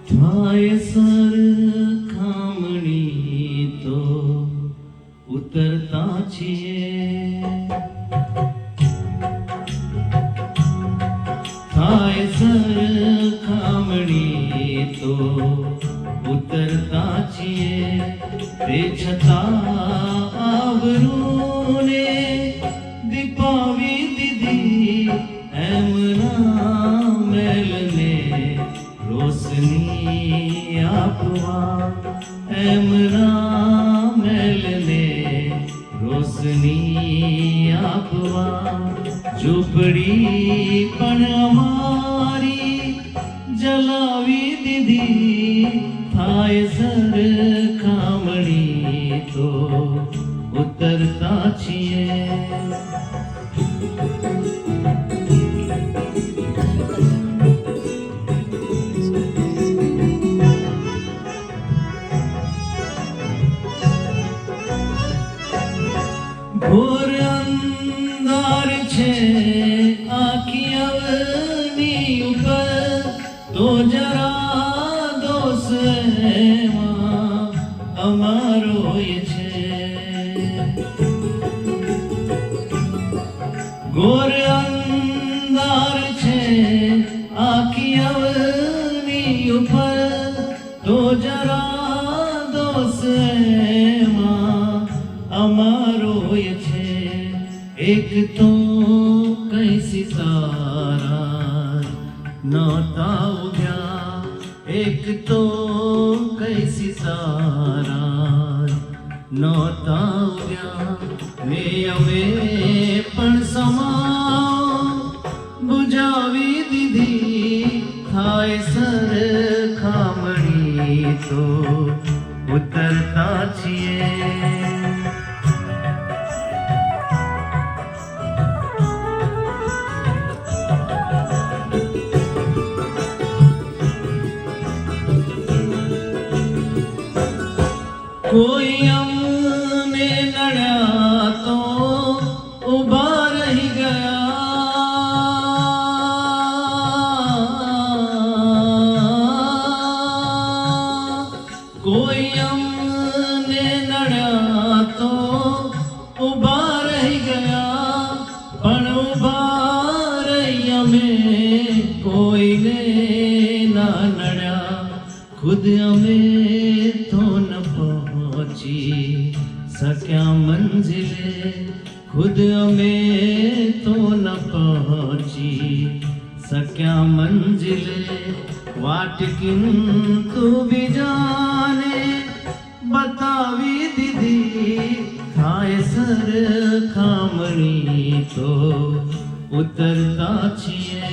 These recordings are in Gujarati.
થાય સરખામણી તો ઉતરતા છીએ, થાય સરખામણી તો ઉતરતા છીએ, તે છતાં આવરૂને દીપાવી દીધી એમના મેલને રોશની આપવા, એમના મેલને રોશની આપવા. ઝૂંપડી પણ અમારી જલાવી દીધી, થાય સરખામણી તો ઉતરતા છીએ. ઘોર અંધાર છે આખી અવની ઉપર, તો જરા દોષ એમાં અમારો છે. ઘોર અંધાર છે આખી અવની ઉપર, તો જરા દોષ એમાં અમારો છે. એક તો કઈ સિતારા નહોતા ઉગ્યા, એક તો કઈ સિતારા નહોતા ઉગ્યા, ને અમે પણ સમા બુજાવી દીધી, થાય સરખામણી તો ઉતરતા છીએ. કોઈ અમને નડ્યા તો ઊભા રહી ગયા, કોઈ અમને નડ્યા તો ઊભા રહી ગયા, પણ ઊભા રહી અમે કોઈને ના નડ્યા. ખુદ અમે તો ન પહોંચી શક્યા મંઝિલે, ખુદ અમે તો ન પહોંચી શક્યા મંઝિલે. વાટ કિંતુ બીજાને બતાવી દીધી, થાય સરખામણી તો ઉતરતા છીએ.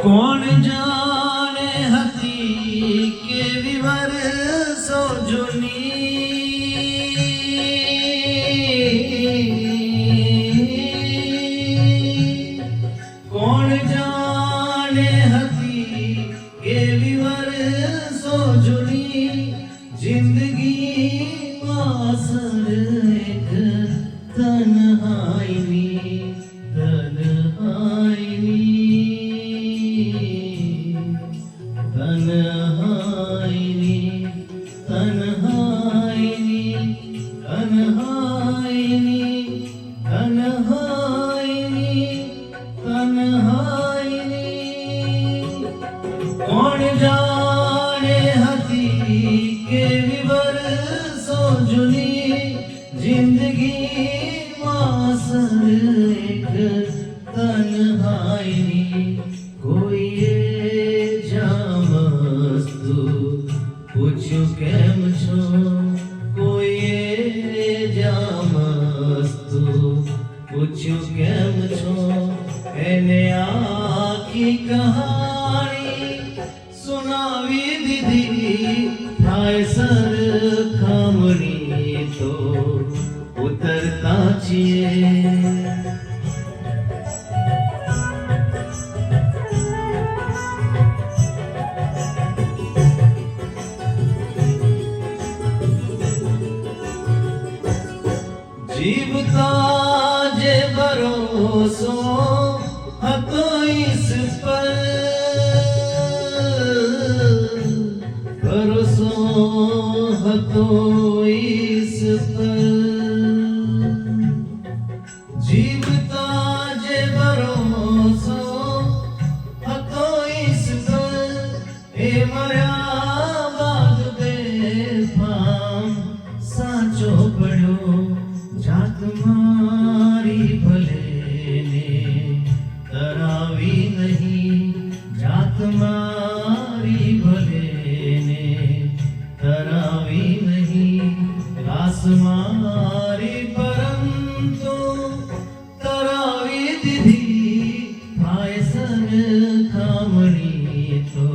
કોણ જાણે હતી કેવી વર્ષો જૂની, કોણ જાણે હતી કેવી વર્ષો જૂની, જિંદગીમાં અસર એક તન્હાઈની, તન્હાઈની, તન્હાઈની, તન્હાઈની, તન્હાઈની, તન્હાઈની. કોણ જાણે હતી કેવી વર્ષો જૂની, જિંદગીમાં અસર એક તન્હાઈની. કોઈએ પૂછ્યું કેમ છો, કોઈએ જામસ્તુ પૂછ્યું કેમ છો, એને આખી કહાણી સુનાવી દીધી, થાય સરખામણી તો ઉતરતા છીએ. જીવતા જે ભરોસો હતો ઈસ પર, ભરોસો હતો ઈસ પર, જીવતા જે ભરોસો હતો ઈસ પર, એ મર્યા બાદ બેફામ સાચો પડ્યો. જાત મારી ભલે ને તરાવી નહીં, જાત મારી ભલે ને તરાવી નહીં, લાસ મારી પરંતુ તરાવી દીધી. થાય સરખામણી તો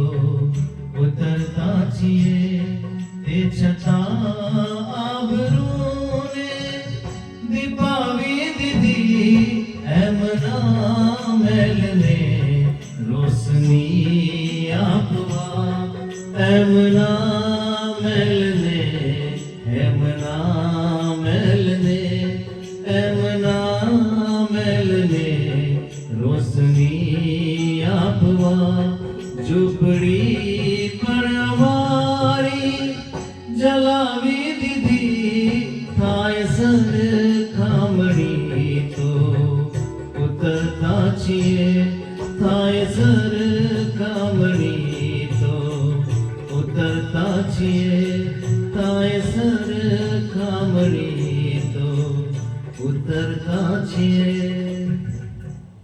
ઉતરતા છીએ, તે છતાં આબરૂને દીપાવી દીધી. એમના મેલને રોશની આપવા, એમના મેલને, એમના મેલને, એમના મેલને રોશની આપવા. ઝૂંપડી પણ અમારી જલાવી દીધી. થાય સરખામણી તો ઉતરતા છીએ, થાય સરખામણી તો ઉતરતા છીએ, થાય સરખામણી તો ઉતરતા છીએ.